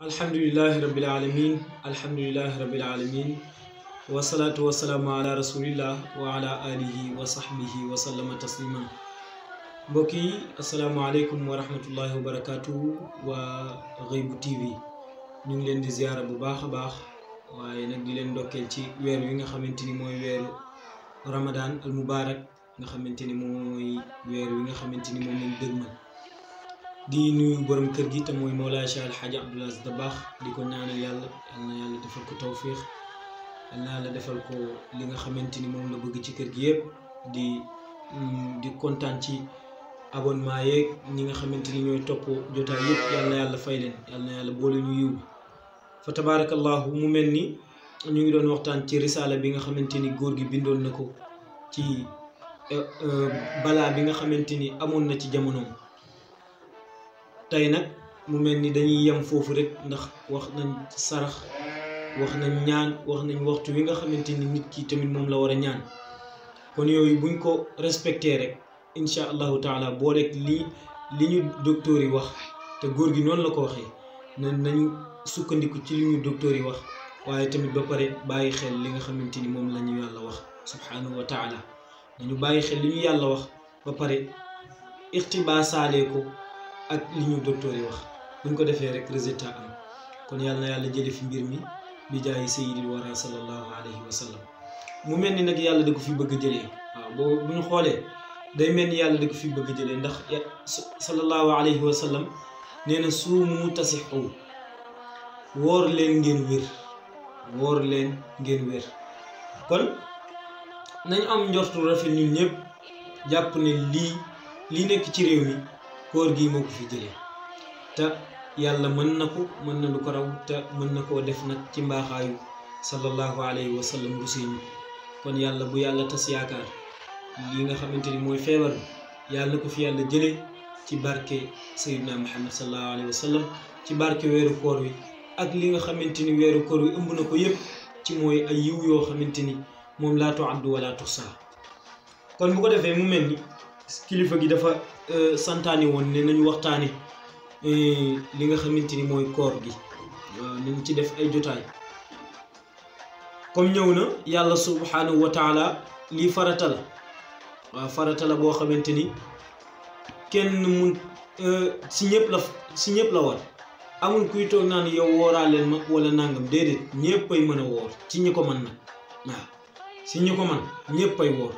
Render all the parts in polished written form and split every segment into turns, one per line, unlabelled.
alhamdulillahi rabbil alamin alhamdulillahi rabbil alamin wasalaatu wasalaamu ala rasulillah wa ala alihi wa sahbihi wa sallama taslima. mbokk yi asalaamaaleykum wa rahmatullahi wa barakatuhu waa Ghaybu TV ñu ngi leen di ziyaara bu baax a baax waaye nag di leen ndokkeel ci weer wi nga xamante ni mooy weeru Ramadan al mubarak nga xamante ni mooy weer wi nga xamante ni moom lañ dëgmal di nuyu borom kër gi te mooy Mawlaa Cheikh El Hadj Abdoul Aziz Dabakh di ko ñaanal yàlla yal na yàlla defal ko tawfiix yal na yàlla defal ko li nga xamante ni moom la bëgg ci kër gi yëpp di kontaan ci abonnement yeeg ñi nga xamante ni ñooy topp jotaay yëpp yal na yàlla fay leen yal na yàlla boole ñu yiw fa tabaarakallahu mu mel ni ñu ngi doon waxtaan ci risaala bi nga xamante ni góor gi bindoon na ko ci balaa bi nga xamante ni amoon na ci jamonoom. tey nag mu mel ni dañuy yem foofu rek ndax wax nañ sarax wax nañ ñaan wax nañ waxtu wi nga xamante ni nit ki tamit moom la war a ñaan kon yooyu buñ ko respecté rek incha allahu taala boo rek li ñu docteur yi wax te góor gi noonu la ko waxee nañu sukkandiku ci li ñu docteur yi wax waaye tamit ba pare bàyyi xel li nga xamante ni moom la ñu yàlla wax subhanahu wa taala nañu bàyyi xel li ñu yàlla wax ba pare ixtibaasaale ko ak li ñu docteur yi wax buñ ko defee rek résultat am kon yàlla na yàlla jële fi mbir mi bi jaayi sayyidil wara sallallahu alayhi wa sallam. mu mel ni nag yàlla da ko fi bëgg a jëlee waaw boo bu ñu xoolee day mel ni yàlla da ko fi bëgg a jëlee ndax sallallahu alayhi wa sallam nee na suumu tasixu woor leen ngeen wér woor leen ngeen wér. kon nañ am njortu rafet ñun ñëpp jàpp ne lii nekk ci réew mi koor gi moo ko fi jëlee te yàlla mën na ko mën na lu ko raw te mën na koo def nag ci mbaaxaayu sallallahu alayhi wa sallam bu seeni kon yàlla bu yàlla tas yaakaar lii nga xamante ni mooy feebar bi yàlla na ko fi yàlla jëlee ci barke sayyidina muhammad sallallahu alayhi wa sallam ci barke weeru koor wi ak li nga xamante ni weeru koor wi ëmb na ko yëpp ci mooy ay yiw yoo xamante ni moom laa tu'addu wala tuhsaa. kon bu ko defee mu mel ni kilifa gi dafa santaane woon ne nañu waxtaane li nga xamante ni mooy koor gi waaw nañ ci def ay jotaay comme ñëw na yàlla subhanahu wa taala lii farata la waaw farata la boo xamante ni kenn mun si ñëpp la war amul kuy toog naan yow wooraaleen ma wala nangam déedéet ñëpp ay mën a woor ci ñi ko mën nag waaw si ñi ko mën ñëpp ay woor.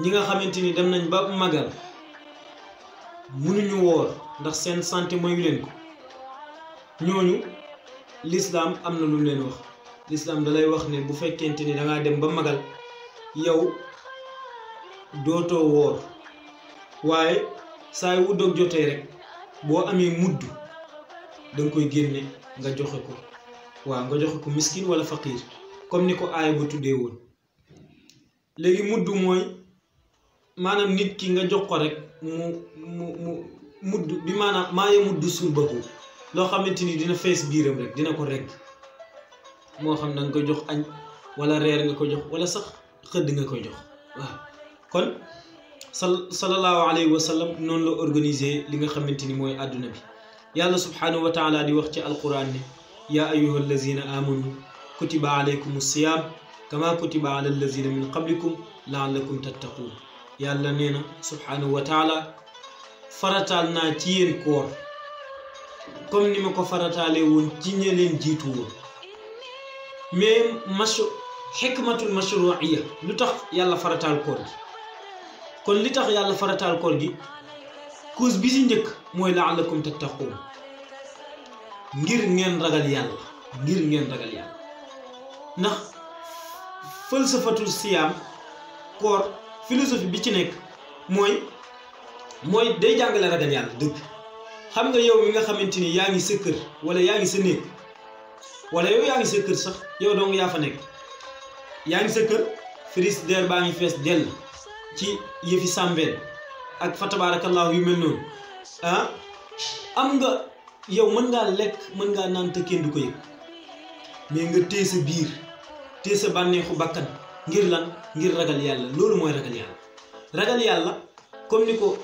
ñi nga xamante ni dem nañ ba magal mënuñu woor ndax seen santé mayu leen ko ñooñu lislaam am na lu mu leen wax lislaam dalay wax ne bu fekkente ni dangaa dem ba magal yow dootoo woor waaye saa yu dog jotee rek boo amee mudd danga koy génne nga joxe ko waaw nga joxe ko miskin wala faqir comme ni ko aaya ba tuddee woon. léegi mudd mooy maanaam nit ki nga jox ko rek mu mudd bi maanaam maaye mudd suur bëggu loo xamante ni dina fees biiram rek dina ko rekk moo xam na nga ko jox añ wala reer nga ko jox wala sax xëdd nga ko jox waaw. kon sallallahu alayhi wa sallam noonu la organisé li nga xamante ni mooy àdduna bi. yàlla subhanahu wa taala di wax ci alquran ne yaa ayyuha allazina amanu kutiba alaykum siyam kama kutiba ala allazina min qablikum laallakum tattaqun. yàlla nee na subhanahu wa taala farataal naa ci yéen koor comme ni ma ko farataalee woon ci ñe leen jiitu woon mais xikmatul mashru'iyya lu tax yàlla farataal koor gi. kon li tax yàlla farataal koor gi cause bi si njëkk mooy la'allakum tattaqun ngir ngeen ragal yàlla ndax falsafatul siyaam koor philosophie bi ci nekk mooy day jàngale ragal yàlla dëgg. xam nga yow mi nga xamante ni yaa ngi sa kër wala yaa ngi sa néeg wala yow yaa ngi sa kër sax yow dong yaa fa nekk yaa ngi sa kër frigidaire baa ngi fees dell ci yëfi sàmbeen ak fa tabarakallahu yu mel noonu am nga yow mën ngaa lekk mën ngaa naan te kenn du ko yëg mais nga téye sa biir téye sa bànneexu bakkan ngir lan ngir ragal yàlla. loolu mooy ragal yàlla comme ni ko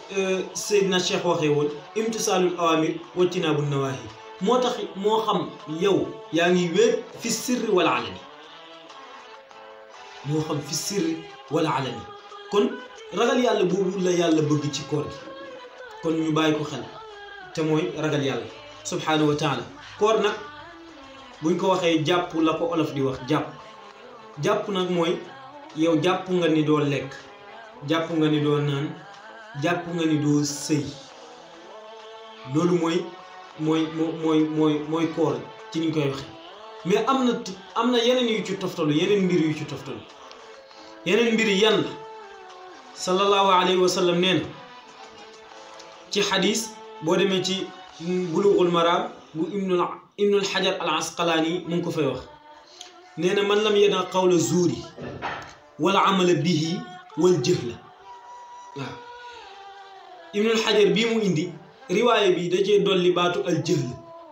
Seydina Cheikh waxee woon imtisaalul awamir wajtinaabu nawaahi moo tax moo xam yow yaa ngi wéet fi sirri wala alani moo xam fi sirri wala alani kon ragal yàlla boobu la yàlla bëgg ci koor gi kon ñu bàyyi ko xel te mooy ragal yàlla subhaanahu wa taala koor nag buñ ko waxee jàpp la ko olof di wax jàpp nag mooy yow jàpp nga ni doo lekk jàpp nga ni doo naan jàpp nga ni doo sëy loolu mooy koor ci niñ koy waxe mais am na yeneen yu ci toftalu yeneen mbir yu ci toftalu yeneen mbir yan la sallallahu alayhi wa sallam nee na ci xadis boo demee ci bulughul maram bu ibnul xajar al asqalaani mu ngi ko fay wax nee na man lam yada qawla zuuri wala amala bihi wal jëhla waaw ibnul xajar bii mu indi riwaaya bi da cee dolli baatu al jëhl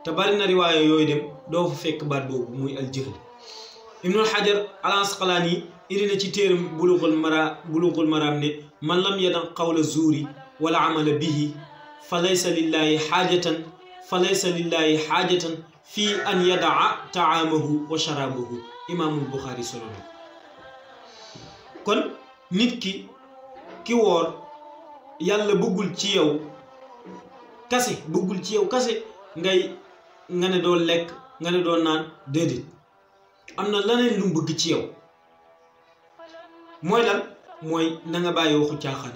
te bari na riwaaya yooyu dem doo fa fekk baat boobu muy al jëhl ibnul xajar al asqalaani indi na ci téeram bulughul maram ne man lam yada qawla zuuri wala amala bihi fa laysa lillahi xaajatan fii an yadaa taamahu wa sharabahu imaamul buxaari solo na kon nit ki woor yàlla bëggul ci yow kase nga ne doo lekk nga ne doo naan déedéet am na leneen lu mu bëgg ci yow mooy lan mooy na nga bàyyi waxu caaxaan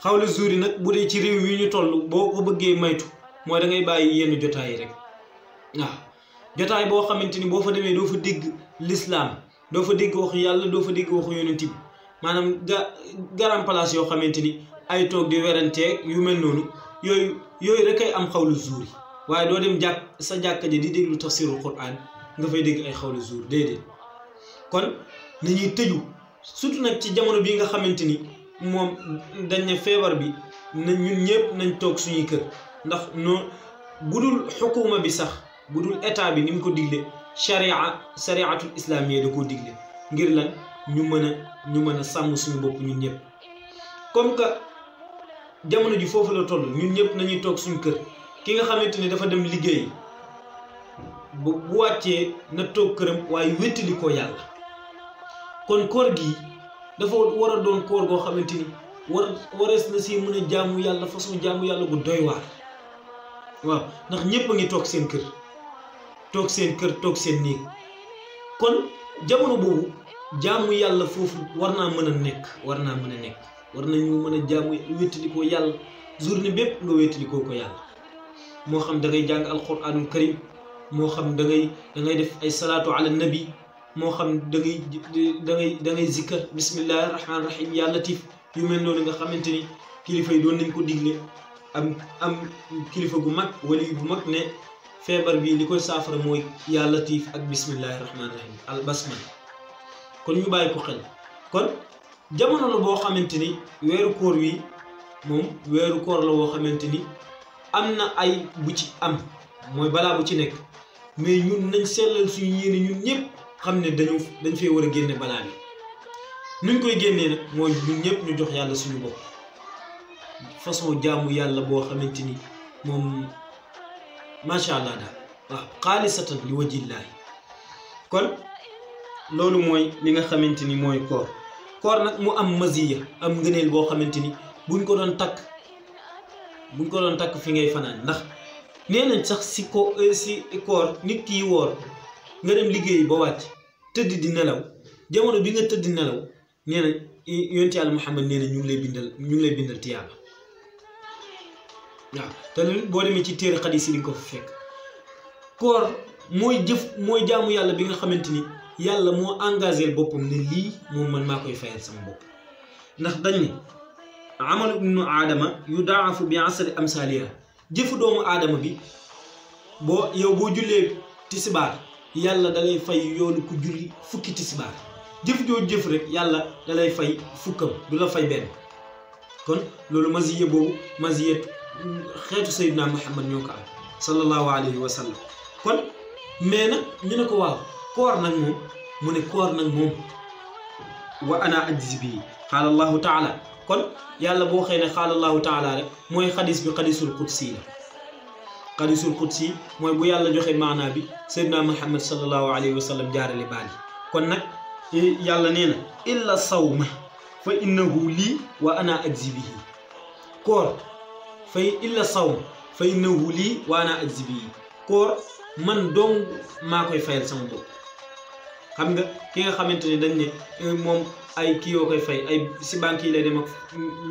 xawla zuuri nag bu dee ci réew yi ñu toll boo ko bëggee maytu mooy da ngay bàyyi yenn jotaay rek waaw jotaay boo xamante ni boo fa demee doo fa dégg lislaam doo fa dégg waxu yàlla doo fa dégg waxu yonent bi maanaam garam place yoo xamante ni ay toog di weranteeg yu mel noonu yooyu rek ay am xawlu zuuri waaye doo dem sa jàkka ji di déglu tafsirul quran nga fay dégg ay xawlu zuur déedéet kon nañuy tëju surtout nag ci jamono bii nga xamante ni moom dañ ne feebar bi na ñun ñëpp nañ toog suñuy kër ndax budul xukuma bi sax budul état bi ni mu ko digle shariatul islamiyya da koo digle ngir lan ñu mën a sàmm suñu bopp ñun ñëpp comme que jamono ji foofu la toll ñun ñëpp nañuy toog suñu kër ki nga xamante ni dafa dem liggéey bu wàccee na toog këram waaye wéttali ko yàlla kon koor gi dafa war a doon koor goo xamante ni warees na si mën a jaamu yàlla façon jaamu yàlla bu doy waar waaw ndax ñëpp a ngi toog seen kër toog seen néeg kon jamono boobu jaamu yàlla foofu war naa mën a nekk war nañu mën a jaamu wéttalikoo yàlla journée bépp nga wéttalikoo ko yàlla moo xam da ngay jàng alquranul karim moo xam da ngay def ay salaatu ala nabi moo xam da ngay zikkar bismillahi rahmaani rahim ya latif yu mel noonu nga xamante ni kilifa yi doon nañ ko digle am kilifa gu mag wali bu mag ne feebar bi li koy saafara mooy ya latif ak bismillahi rahmaani rahim al basmala kon ñu bàyyi ko xel kon jamono la boo xamante ni weeru koor wi moom weeru koor la boo xamante ni am na ay bu ci am mooy balaa bu ci nekk mais ñun nañ sellal suñu yéene ñun ñëpp xam ne dañ fee war a génne balaa bi nuñ koy génnee nag mooy ñun ñëpp ñu jox yàlla suñu bopp façon jaamu yàlla boo xamante ni moom macha allah daal waaw xaalisatan li wajillaahi kon loolu mooy li nga xamante ni mooy koor nag mu am maziya am ngëneel boo xamante ni buñ ko doon takk fi ngay fanaan ndax nee nañ sax si koor nit ki woor nga dem liggéey ba wàcc tëdd di nelaw jamono bi nga tëdd nelaw nee na yonent Yàlla Muhammad nee na ñu ngi lay bindal tiyaaba waaw te boo demee ci téere xadiis yi di nga ko fa fekk koor mooy jaamu yàlla bi nga xamante ni yàlla moo engagé boppam ne lii moom man maa koy fayal sama bopp ndax dañ ne amalu ibnu aadama yudaafu bi asri amsaliha jëfu doomu aadama bi boo jullee tisibaar yàlla dalay fay yoolu ku julli fukki tisibaar jëf joo jëf rek yàlla dalay fay fukkam du la fay benn kon loolu masiye boobu masiye xeetu sayyidina Muhammad ñoo ko am sallallahu alayhi wa sallam kon mais nag ñu ne ko waaw koor nag moom mu ne koor nag moom wa ana ajzi bii qaala allahu taala kon yàlla boo xëy ne qaala allahu taala rek mooy xadis bi xadisul qudsi la hadisul qudsi mooy bu yàlla joxe maanaa bi Seydina Muhammad sallallahu alayhi wa sallam jaarale baal yi kon nag yàlla nee na illa sawma fa innahu lii wa ana ajzi bihi koor fay illa sawma fa innahu lii wa ana ajzi bihi koor man dong maa koy fayal sama bopp xam nga ki nga xamante ne dañ ne moom ay kii yoo koy fay ay si banque yi lay dem ak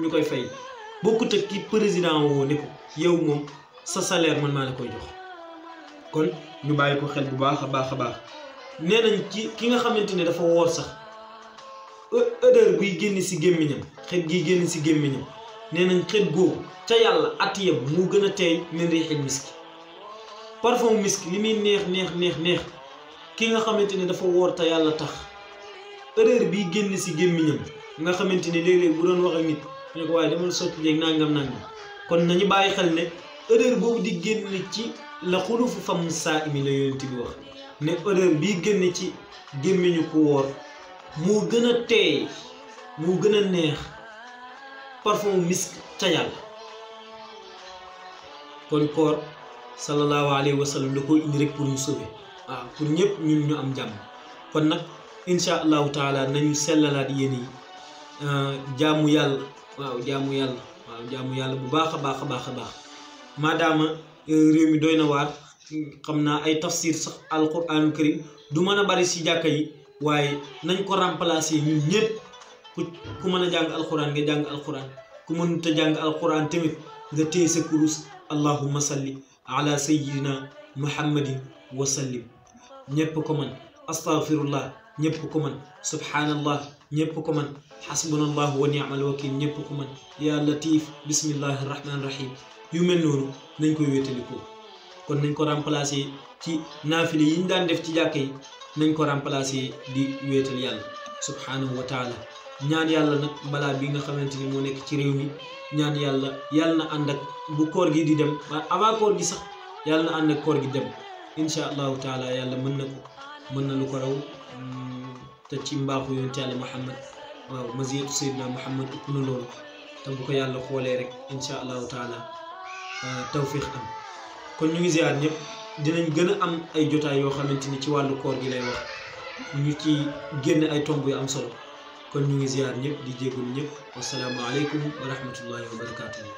ñu koy fay bokkut ak ki président woo ne ko yow moom sa salaire man maa la koy jox kon ñu bàyyi ko xel bu baax a baax a baax nee nañ ci ki nga xamante ne dafa woor sax odeur buy génn si gémmiñam xet gi génn si gémmiñam nee nañ xet googu ca yàlla atiyam moo gën a teey min riixil miski parfum miski li muy neex ki nga xamante ne dafa woor te yàlla tax odeur biy génn si gémmiñam nga xamante ne léeg-léeg bu doon wax ak nit ñu ko waaye dama sotti jéeg nangam kon nañu bàyyi xel ne odeur boobu di génn ci la xulufu fam saa imi la yonent bi wax ne odeur bii génn ci gémmiñu ku woor moo gën a teey moo gën a neex parfum misk ca yàlla kon koor sallallahu alayhi wa sallam da koy indi rek pour ñu sauver waaw pour ñëpp ñun ñu am jàmm kon nag insha allahu taala nañu sellalaat yéen yi jaamu yàlla jaamu yàlla bu baax a baax maadaama réew mi doy na waar xam naa ay tafsir sax alquraanul karim du mën a bari si jàkka yi waaye nañ ko remplacer ñun ñëpp ku mën a jàng alquran nga jàng alquran ku mënut a jàng alquran tamit nga téye sa kurus allahumma salli ala sayyidina muhammadin wa sallim ñëpp ko man astaghfirullah ñëpp ko man subhanallah ñëpp ko man xasbunallah wa ni'mal wakil ñëpp ko man ya latif bismillahi rahmani rahim yu mel noonu nañ koy wéetalikoo kon nañ ko remplacer ci naafile yi ñu daan def ci jàkka yi nañ ko remplacer di wéetal yàlla subhanahu wa taala ñaan yàlla nag balaa bi nga xamante ni moo nekk ci réew mi ñaan yàlla na ànd ak bu koor gi di dem avant koor gi sax yàlla na ànd ak koor gi dem insha allahu taala yàlla mën na lu ko raw te ci mbaaxu yonent yàlla Muhammad maziyatu Seydina Muhammad ëpp na loolu te bu ko yàlla xoolee rek insha allahu taala tawfiq am kon ñu ngi ziar ñëpp dinañ gën a am ay jotaay yoo xamante ni ci wàllu koor gi lay wax ñu ci génn ay tomb yu am solo kon ñu ngi ziar ñëpp di jégalu ñëpp wasalaamu aleykum wa rahmatullahi wa barakatuhu